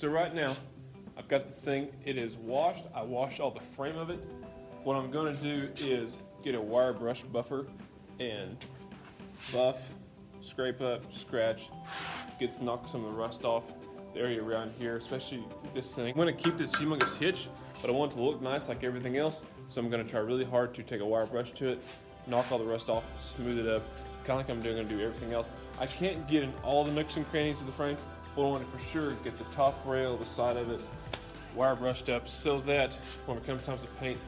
So right now, I've got this thing, it is washed. I washed all the frame of it. What I'm gonna do is get a wire brush buffer and buff, scrape up, scratch, knock some of the rust off the area around here, especially this thing. I'm gonna keep this humongous hitch, but I want it to look nice like everything else. So I'm gonna try really hard to take a wire brush to it, knock all the rust off, smooth it up, kind of like I'm gonna do everything else. I can't get in all the nooks and crannies of the frame, but I want to for sure get the top rail, the side of it, wire brushed up so that when it comes time to paint,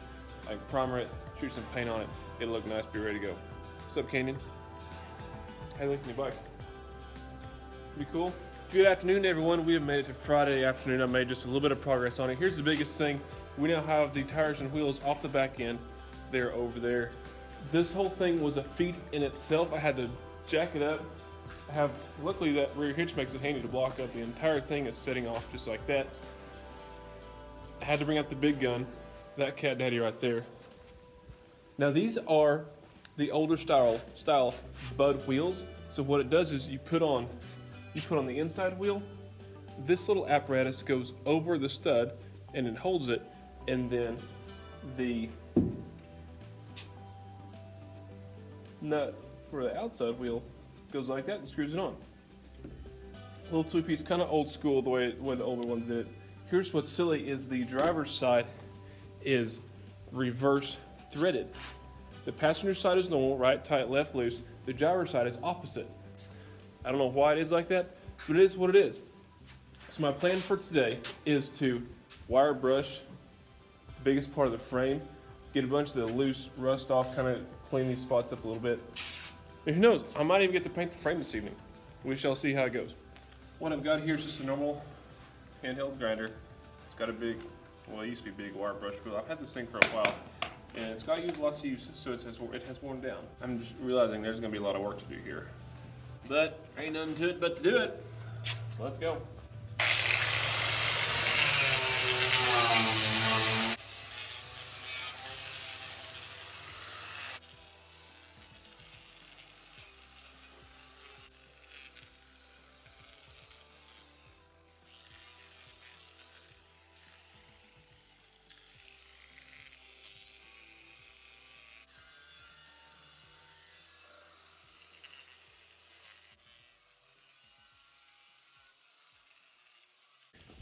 I can primer it, shoot some paint on it, it'll look nice, be ready to go. What's up, Canyon? How you liking your bike? Pretty cool? Good afternoon, everyone. We have made it to Friday afternoon. I made just a little bit of progress on it. Here's the biggest thing. We now have the tires and wheels off the back end. They're over there. This whole thing was a feat in itself. I had to jack it up. Luckily that rear hitch makes it handy to block up. The entire thing is setting off just like that. I had to bring out the big gun, that cat daddy right there. Now these are the older style Bud wheels. So what it does is you put on the inside wheel, this little apparatus goes over the stud and it holds it, and then the nut for the outside wheel goes like that and screws it on. Little two piece, kind of old school the way the older ones did it. Here's what's silly is the driver's side is reverse threaded. The passenger side is normal, right, tight, left, loose. The driver's side is opposite. I don't know why it is like that, but it is what it is. So my plan for today is to wire brush the biggest part of the frame, get a bunch of the loose rust off, kind of clean these spots up a little bit. And who knows, I might even get to paint the frame this evening. We shall see how it goes. What I've got here is just a normal handheld grinder. It's got a big, well, it used to be big wire brush wheel. I've had this thing for a while, and it's got used lots of uses, so it has worn down. I'm just realizing there's gonna be a lot of work to do here. But ain't nothing to it but to do it. So let's go.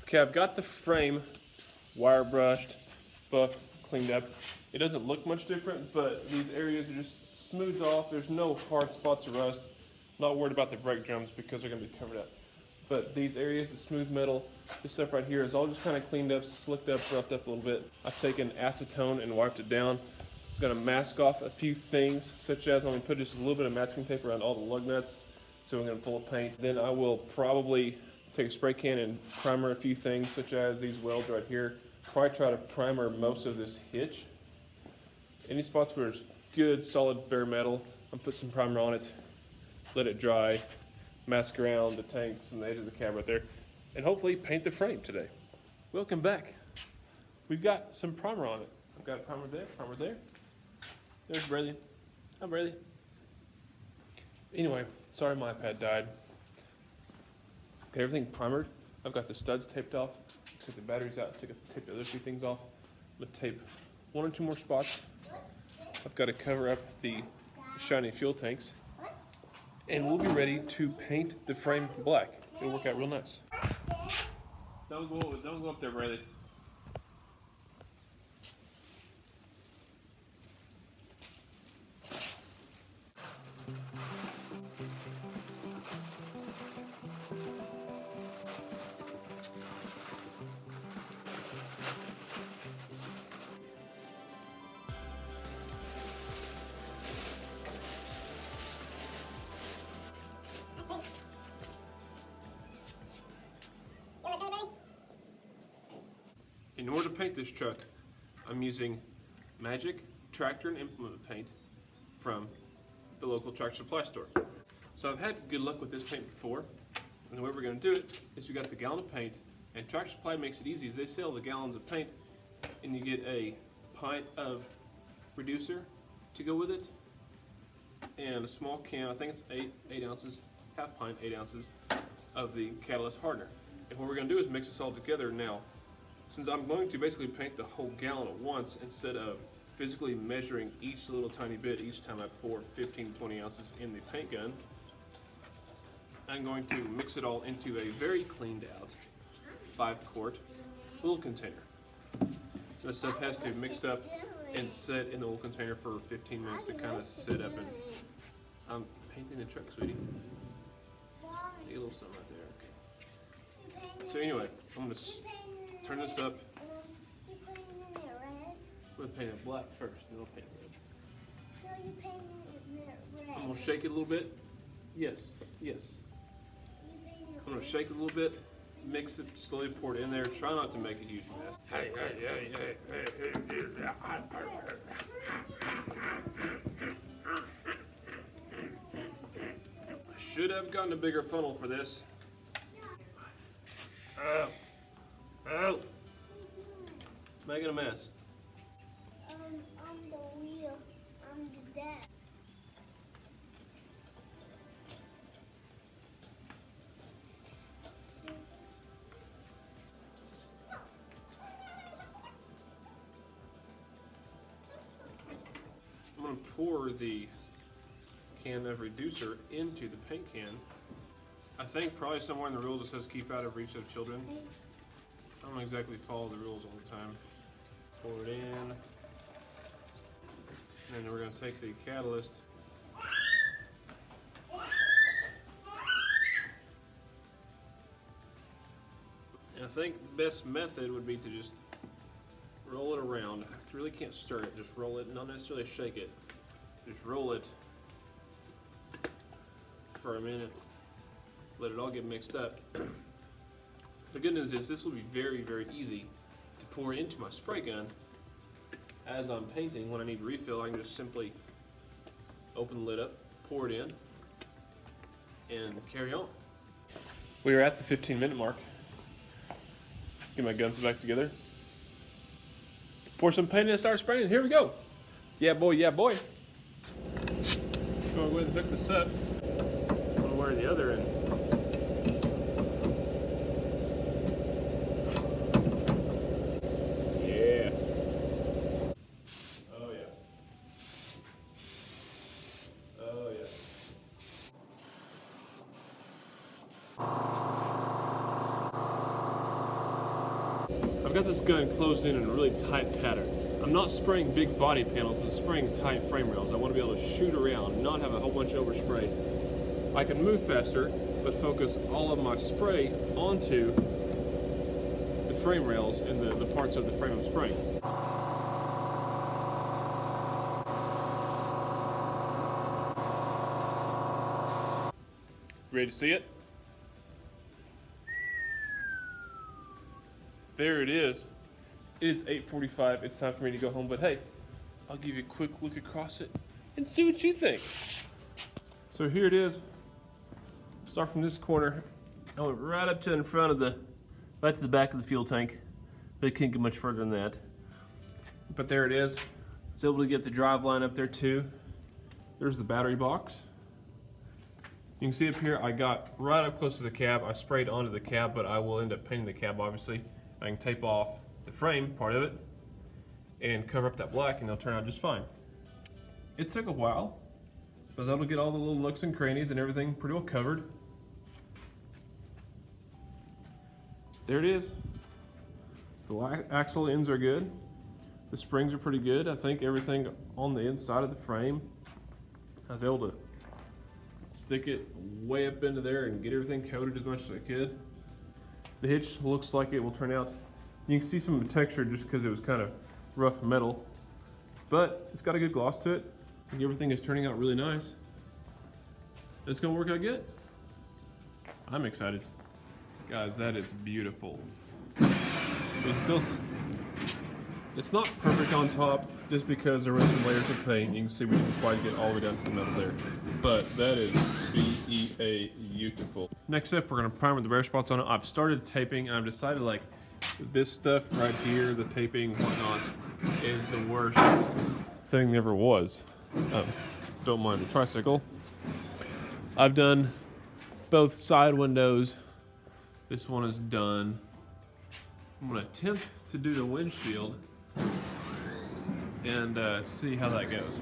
Okay, I've got the frame wire brushed, buffed, cleaned up. It doesn't look much different, but these areas are just smoothed off. There's no hard spots of rust. Not worried about the brake drums because they're gonna be covered up. But these areas, the smooth metal, this stuff right here is all just kind of cleaned up, slicked up, roughed up a little bit. I've taken acetone and wiped it down. I'm gonna mask off a few things, such as I'm gonna put just a little bit of masking tape around all the lug nuts so we're gonna pull of paint. Then I will probably take a spray can and primer a few things, such as these welds right here. Probably try to primer most of this hitch. Any spots where it's good, solid, bare metal, I'll put some primer on it, let it dry, mask around the tanks and the edge of the cab right there, and hopefully paint the frame today. Welcome back. We've got some primer on it. I've got a primer there, primer there. There's Bradley. Hi, Bradley. Anyway, sorry my iPad died. Got everything primered. I've got the studs taped off. Took the batteries out. Taped the other few things off. I'm gonna tape one or two more spots. I've got to cover up the shiny fuel tanks, and we'll be ready to paint the frame black. It'll work out real nice. Don't go up there, Bradley. In order to paint this truck, I'm using Magic Tractor and Implement Paint from the local tractor supply store. So I've had good luck with this paint before, and the way we're going to do it is you got the gallon of paint, and Tractor Supply makes it easy. They sell the gallons of paint, and you get a pint of reducer to go with it, and a small can, I think it's 8 ounces, half pint, 8 ounces of the catalyst hardener. And what we're gonna do is mix this all together. Now, since I'm going to basically paint the whole gallon at once, instead of physically measuring each little tiny bit each time I pour 15 to 20 ounces in the paint gun, I'm going to mix it all into a very cleaned out 5-quart little container. This stuff has to mix up and sit in the little container for 15 minutes to kind of sit up, and I'm painting the truck, sweetie. Get a little something right there, okay. So anyway, I'm gonna turn this up. I'm gonna paint it black first, then I'll paint it red. So you painted it red. I'm gonna shake it a little bit. Yes, yes. I'm gonna shake it a little bit, mix it, slowly pour it in there. Try not to make a huge mess. Hey. I should have gotten a bigger funnel for this. Oh. Making a mess. I'm the wheel. I'm the dad. I'm going to pour the can of reducer into the paint can. I think probably somewhere in the rules it says keep out of reach of children. I don't exactly follow the rules all the time. Pour it in. And then we're going to take the catalyst. And I think the best method would be to just roll it around. You really can't stir it, just roll it, not necessarily shake it. Just roll it for a minute. Let it all get mixed up. The good news is this will be very, very easy to pour into my spray gun. As I'm painting, when I need refill, I can just simply open the lid up, pour it in, and carry on. We are at the 15-minute mark. Get my gun back together. Pour some paint in and start spraying. Here we go. Yeah, boy, yeah, boy. Go ahead and pick this up. One way or the other end. Yeah. Oh, yeah. Oh, yeah. I've got this gun closed in a really tight pattern. I'm not spraying big body panels, I'm spraying tight frame rails. I want to be able to shoot around, not have a whole bunch of overspray. I can move faster, but focus all of my spray onto the frame rails and the parts of the frame I'm spraying. Ready to see it? There it is. It is 8:45. It's time for me to go home, but hey, I'll give you a quick look across it and see what you think. So here it is. Start from this corner. I went right up to in front of right to the back of the fuel tank. But it can't get much further than that. But there it is. I was able to get the drive line up there too. There's the battery box. You can see up here, I got right up close to the cab. I sprayed onto the cab, but I will end up painting the cab, obviously. I can tape off the frame part of it and cover up that black, and it'll turn out just fine. It took a while. I was able to get all the little nooks and crannies and everything pretty well covered. There it is. The axle ends are good. The springs are pretty good. I think everything on the inside of the frame, I was able to stick it way up into there and get everything coated as much as I could. The hitch looks like it will turn out. You can see some of the texture just because it was kind of rough metal, but it's got a good gloss to it. I think everything is turning out really nice. It's gonna work out good. I'm excited. Guys, that is beautiful. It's not perfect on top just because there were some layers of paint. You can see we didn't quite get all the way down to the metal there. But that is beautiful. Next up, we're gonna primer the bare spots on it. I've started taping and I've decided like this stuff right here, the taping, whatnot, is the worst thing there ever was. Don't mind the tricycle. I've done both side windows This one is done. I'm gonna attempt to do the windshield and see how that goes.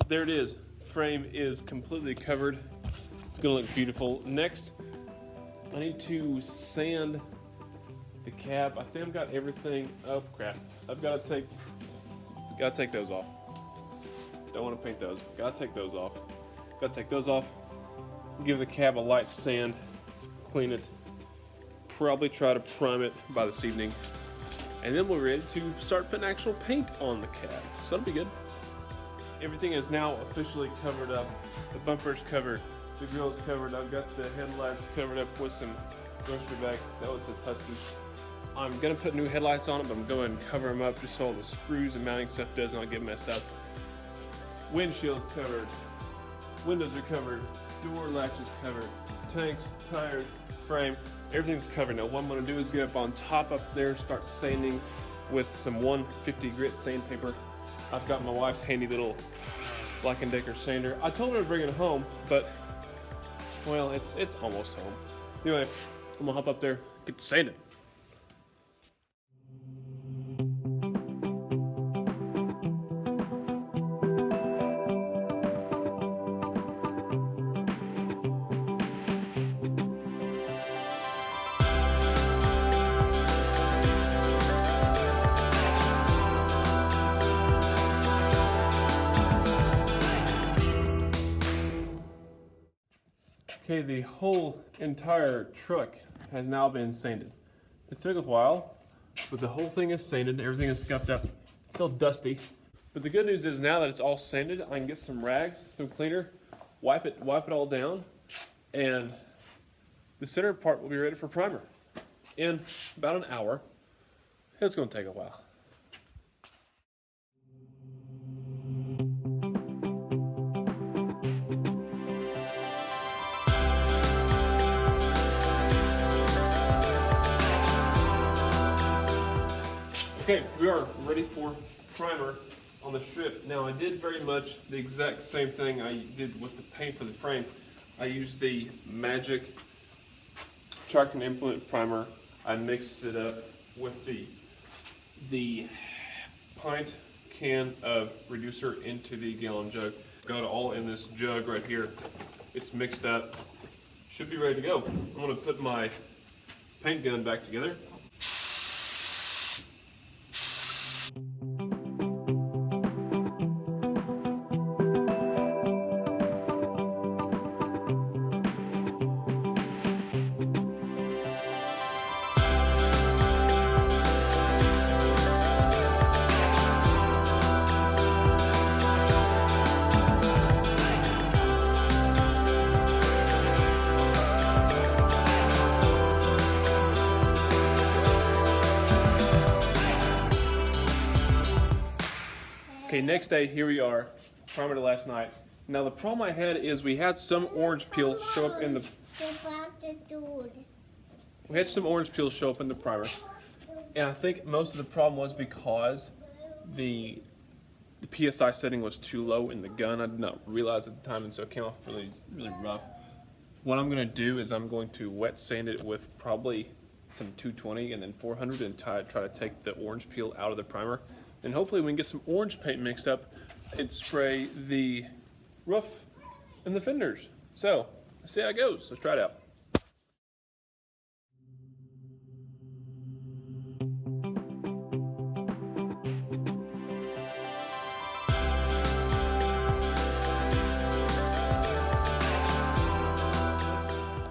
There it is. Frame is completely covered. It's gonna look beautiful. Next, I need to sand the cab. I think I've got everything. Oh crap! I've got to take those off. Don't want to paint those. Gotta take those off. Gotta take those off. Give the cab a light sand. Clean it. Probably try to prime it by this evening, and then we're ready to start putting actual paint on the cab. So that'll be good. Everything is now officially covered up. The bumper's covered, the grill's covered. I've got the headlights covered up with some grocery bags. That one says Husky. I'm gonna put new headlights on it, but I'm going to cover them up just so all the screws and mounting stuff does not get messed up. Windshield's covered, windows are covered, door latches covered, tanks, tires, frame, everything's covered. Now what I'm gonna do is get up on top up there, start sanding with some 150 grit sandpaper. I've got my wife's handy little Black & Decker sander. I told her to bring it home, but, well, it's almost home. Anyway, I'm gonna hop up there, get to sanding. Okay, the whole entire truck has now been sanded. It took a while, but the whole thing is sanded. Everything is scuffed up. It's still dusty. But the good news is now that it's all sanded, I can get some rags, some cleaner, wipe it all down, and the center part will be ready for primer in about an hour. It's going to take a while. Okay, we are ready for primer on the strip. Now I did very much the exact same thing I did with the paint for the frame. I used the Magic Track and Implement Primer. I mixed it up with the pint can of reducer into the gallon jug. Got it all in this jug right here. It's mixed up. Should be ready to go. I'm gonna put my paint gun back together. Okay, next day, here we are, primer last night. Now the problem I had is we had some orange peel show up in the primer. And I think most of the problem was because the PSI setting was too low in the gun. I did not realize at the time, and so it came off really, really rough. What I'm gonna do is I'm going to wet sand it with probably some 220 and then 400 and try to take the orange peel out of the primer. And hopefully we can get some orange paint mixed up and spray the roof and the fenders. So, let's see how it goes. Let's try it out.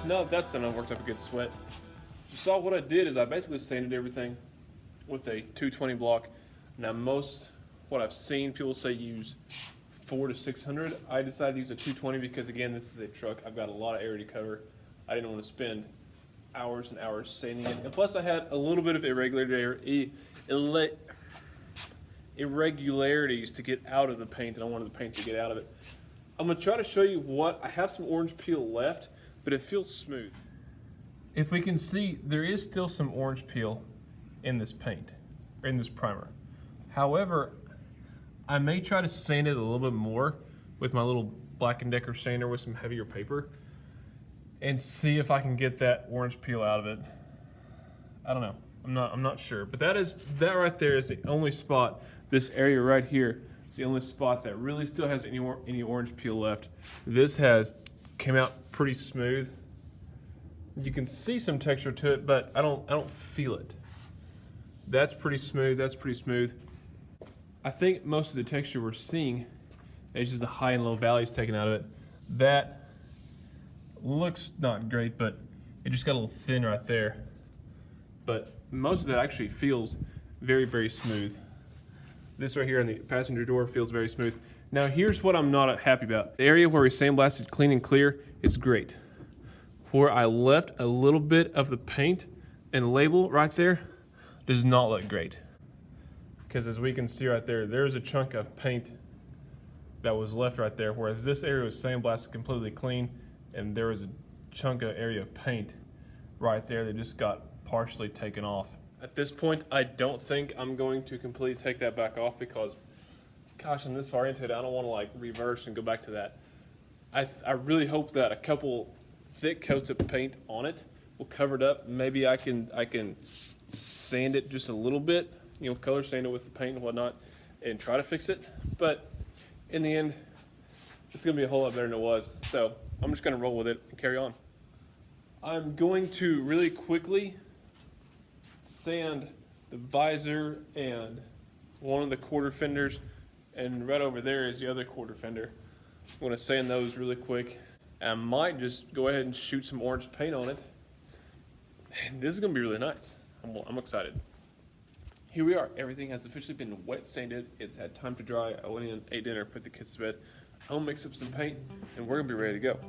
Now that's done, I worked up a good sweat. You saw what I did is I basically sanded everything with a 220 block. Now what I've seen people say use 400 to 600. I decided to use a 220 because again, this is a truck. I've got a lot of area to cover. I didn't want to spend hours and hours sanding it. And plus I had a little bit of irregularities to get out of the paint, and I wanted the paint to get out of it. I'm gonna try to show you what, I have some orange peel left, but it feels smooth. If we can see, there is still some orange peel in this paint, or in this primer. However, I may try to sand it a little bit more with my little Black & Decker sander with some heavier paper and see if I can get that orange peel out of it. I don't know. I'm not sure. But that right there is the only spot, this area right here is the only spot that really still has any orange peel left. This came out pretty smooth. You can see some texture to it, but I don't feel it. That's pretty smooth. That's pretty smooth. I think most of the texture we're seeing is just the high and low values taken out of it. That looks not great, but it just got a little thin right there. But most of that actually feels very, very smooth. This right here on the passenger door feels very smooth. Now here's what I'm not happy about. The area where we sandblasted clean and clear is great. Where I left a little bit of the paint and label right there does not look great. Because as we can see right there, there's a chunk of paint that was left right there, whereas this area was sandblasted completely clean, and there was a chunk of area of paint right there that just got partially taken off. At this point, I don't think I'm going to completely take that back off because, gosh, I'm this far into it, I don't want to like reverse and go back to that. I really hope that a couple thick coats of paint on it will cover it up. Maybe I can sand it just a little bit, you know, color sand it with the paint and whatnot, and try to fix it. But in the end, it's gonna be a whole lot better than it was. So I'm just gonna roll with it and carry on. I'm going to really quickly sand the visor and one of the quarter fenders, and right over there is the other quarter fender. I'm gonna sand those really quick. I might just go ahead and shoot some orange paint on it. And this is gonna be really nice. I'm excited. Here we are. Everything has officially been wet sanded. It's had time to dry. I went in, ate dinner, put the kids to bed. I'll mix up some paint, and we're gonna be ready to go.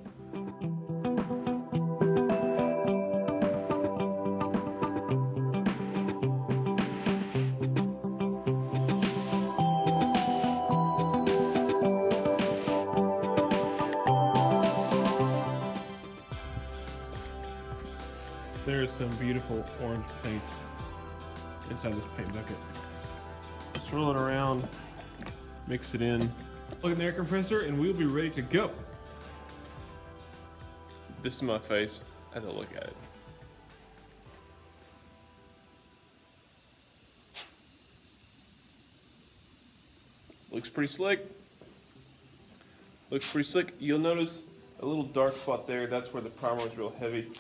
There's some beautiful orange paint inside this paint bucket. Swirl it around, mix it in, plug in the air compressor, and we'll be ready to go. This is my face as I look at it. Looks pretty slick. Looks pretty slick. You'll notice a little dark spot there. That's where the primer was real heavy.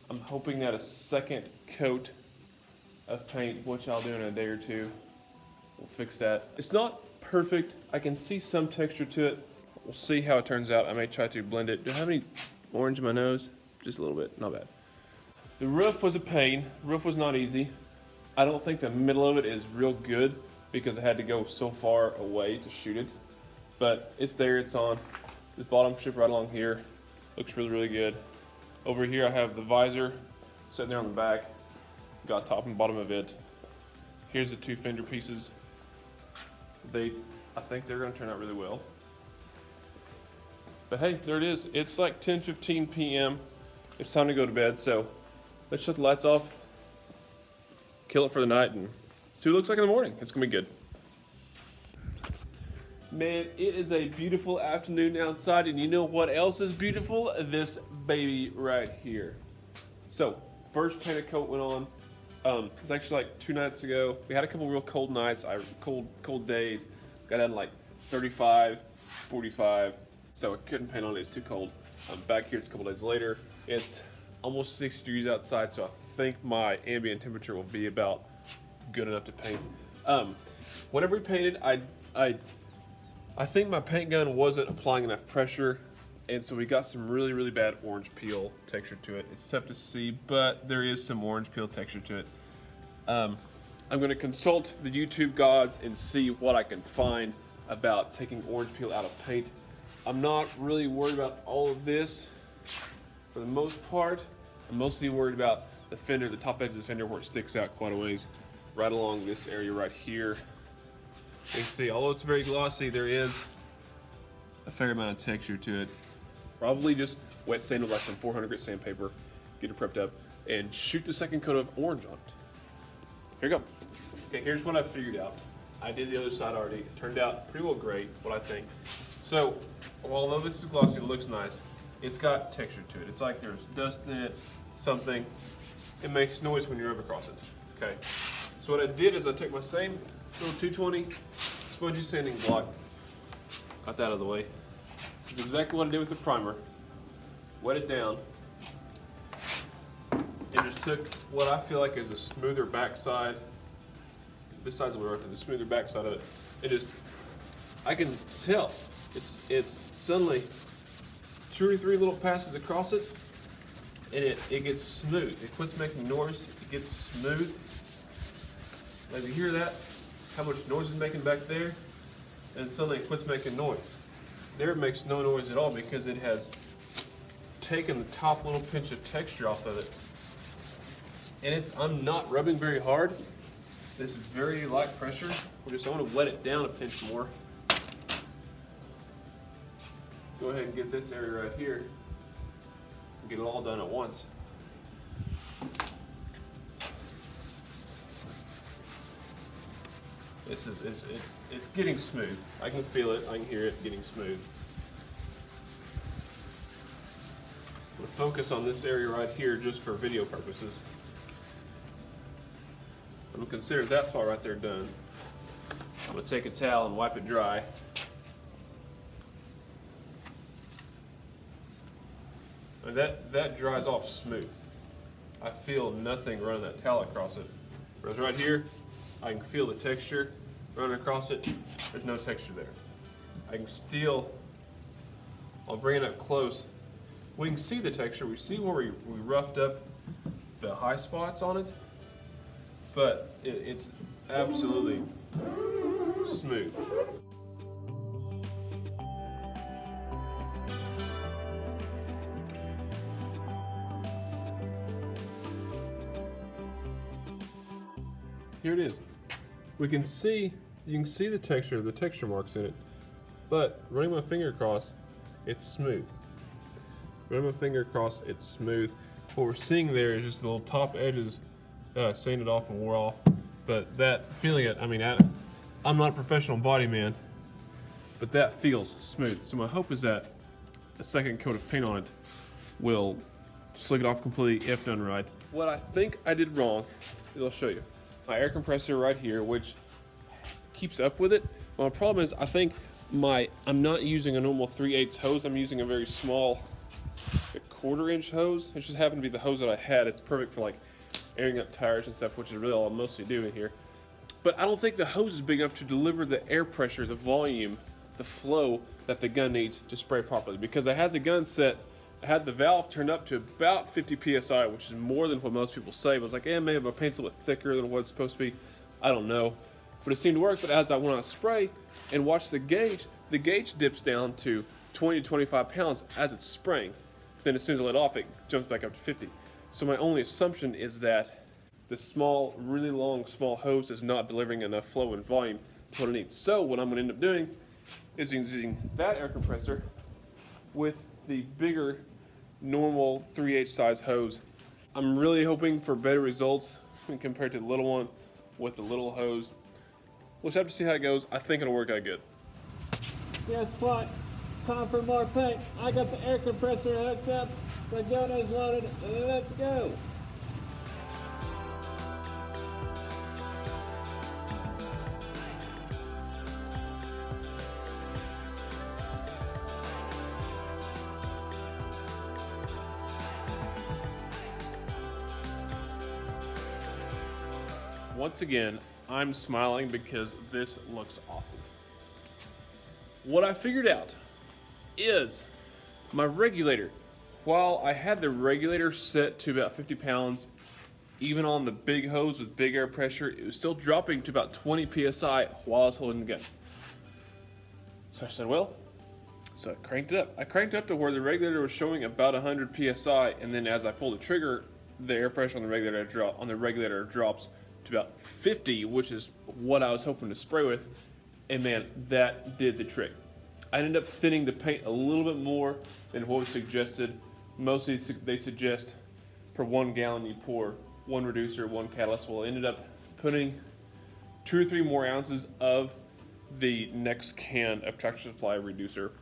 I'm hoping that a second coat of paint, which I'll do in a day or two, will fix that. It's not perfect. I can see some texture to it. We'll see how it turns out. I may try to blend it. Do I have any orange in my nose? Just a little bit, not bad. The roof was a pain. The roof was not easy. I don't think the middle of it is real good because I had to go so far away to shoot it. But it's there, it's on. This bottom strip right along here looks really, really good. Over here I have the visor sitting there on the back. Got top and bottom of it. Here's the two fender pieces. I think they're gonna turn out really well. But hey, there it is. It's like 10:15 p.m. It's time to go to bed, so let's shut the lights off, kill it for the night, and see what it looks like in the morning. It's gonna be good. Man, it is a beautiful afternoon outside, and you know what else is beautiful? This baby right here. So, first painted coat went on. It's actually like 2 nights ago. We had a couple real cold nights, cold days. Got down to like 35, 45. So I couldn't paint on it, it's too cold. Back here, it's a couple days later. It's almost 60 degrees outside, so I think my ambient temperature will be about good enough to paint. Whenever we painted, I think my paint gun wasn't applying enough pressure, and so we got some really, really bad orange peel texture to it. It's tough to see, but there is some orange peel texture to it. I'm gonna consult the YouTube gods and see what I can find about taking orange peel out of paint. I'm not really worried about all of this for the most part. I'm mostly worried about the fender, the top edge of the fender where it sticks out quite a ways, right along this area right here. You can see, although it's very glossy, there is a fair amount of texture to it. Probably just wet sand with like some 400 grit sandpaper, get it prepped up, and shoot the second coat of orange on it. Here you go. Okay, here's what I figured out. I did the other side already. It turned out pretty well great, what I think. So, although this is glossy, it looks nice, it's got texture to it. It's like there's dust in it, something. It makes noise when you rub across it. Okay. So what I did is I took my same little 220 spongy sanding block, got that out of the way. It's exactly what I did with the primer. Wet it down, and just took what I feel like is a smoother backside. This side's the way right there, the smoother backside of it. It just, I can tell it's suddenly 2 or 3 little passes across it, and it gets smooth. It quits making noise. It gets smooth. Like you hear that? How much noise it's making back there, and suddenly it quits making noise. There it makes no noise at all because it has taken the top little pinch of texture off of it. And I'm not rubbing very hard. This is very light pressure. I want to wet it down a pinch more. Go ahead and get this area right here and get it all done at once. It's getting smooth. I can feel it. I can hear it getting smooth. I'm gonna focus on this area right here just for video purposes. I'm gonna consider that spot right there done. I'm gonna take a towel and wipe it dry. And that dries off smooth. I feel nothing running that towel across it. Whereas right here, I can feel the texture running across it. There's no texture there. I can still, I'll bring it up close. We can see the texture. We see where we roughed up the high spots on it, but it's absolutely smooth. Here it is. You can see the texture marks in it, but running my finger across, it's smooth. Running my finger across, it's smooth. What we're seeing there is just the little top edges sanded off and wore off, but that feeling it, I mean, I'm not a professional body man, but that feels smooth. So my hope is that a second coat of paint on it will slick it off completely if done right. What I think I did wrong is I'll show you. My air compressor right here, which keeps up with it. Well, the problem is I think I'm not using a normal 3/8 hose. I'm using a very small 1/4 inch hose. It just happened to be the hose that I had. It's perfect for like airing up tires and stuff, which is really all I'm mostly doing here. But I don't think the hose is big enough to deliver the air pressure, the volume, the flow that the gun needs to spray properly. Because I had the gun set, I had the valve turned up to about 50 PSI, which is more than what most people say. But it's like, maybe my paint's a little bit thicker than what it's supposed to be. I don't know. But it seemed to work. But as I went on spray and watched the gauge dips down to 20 to 25 pounds as it's spraying. Then as soon as I let off, it jumps back up to 50. So my only assumption is that the small, really long, small hose is not delivering enough flow and volume to what it needs. So what I'm gonna end up doing is using that air compressor with the bigger, normal 3/8 size hose. I'm really hoping for better results compared to the little one with the little hose. We'll just have to see how it goes. I think it'll work out good. Guess what? Time for more paint. I got the air compressor hooked up. The gun is loaded. Let's go. Once again, I'm smiling because this looks awesome. What I figured out is my regulator. While I had the regulator set to about 50 pounds, even on the big hose with big air pressure, it was still dropping to about 20 PSI while I was holding the gun. So I said, well, so I cranked it up. I cranked it up to where the regulator was showing about 100 PSI, and then as I pulled the trigger, the air pressure on the regulator drops to about 50, which is what I was hoping to spray with, and man, that did the trick. I ended up thinning the paint a little bit more than what was suggested. Mostly they suggest per 1 gallon you pour 1 reducer, 1 catalyst. Well, I ended up putting 2 or 3 more ounces of the next can of Tractor Supply reducer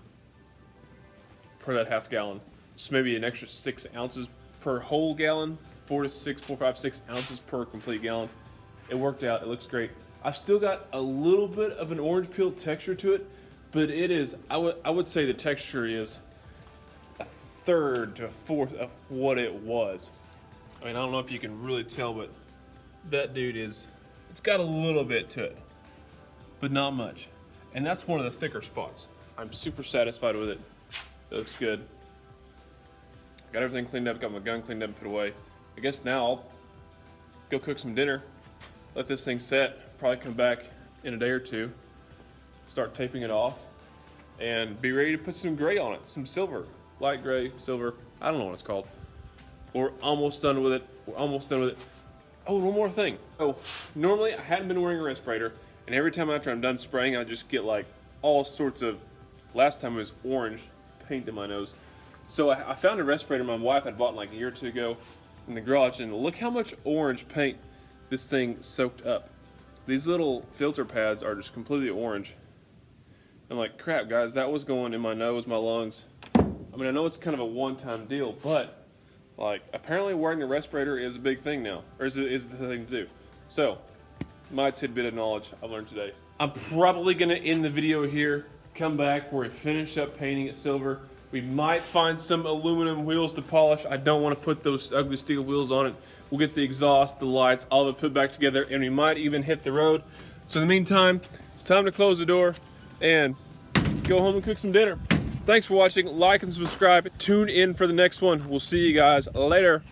per that half gallon. So maybe an extra 6 ounces per whole gallon, 4, 5, 6 ounces per complete gallon. It worked out, it looks great. I've still got a little bit of an orange peel texture to it, but it is, I would say the texture is a third to a fourth of what it was. I mean, I don't know if you can really tell, but that dude is, it's got a little bit to it, but not much. And that's one of the thicker spots. I'm super satisfied with it. It looks good. Got everything cleaned up, got my gun cleaned up and put away. I guess now I'll go cook some dinner, let this thing set, probably come back in a day or two, start taping it off, and be ready to put some gray on it, some silver, light gray, silver, I don't know what it's called. We're almost done with it, we're almost done with it. Oh, one more thing. So normally I hadn't been wearing a respirator, and every time after I'm done spraying, I just get like all sorts of, last time it was orange paint in my nose. So I found a respirator my wife had bought like a year or two ago in the garage, and look how much orange paint this thing soaked up. These little filter pads are just completely orange. I'm like, crap guys, that was going in my nose, my lungs. I mean, I know it's kind of a one-time deal, but like apparently wearing a respirator is a big thing now, or is the thing to do. So, my tidbit of knowledge I learned today. I'm probably gonna end the video here, come back where we finish up painting it silver. We might find some aluminum wheels to polish. I don't want to put those ugly steel wheels on it. We'll get the exhaust, the lights, all of it put back together, and we might even hit the road. So in the meantime, it's time to close the door and go home and cook some dinner. Thanks for watching. Like and subscribe. Tune in for the next one. We'll see you guys later.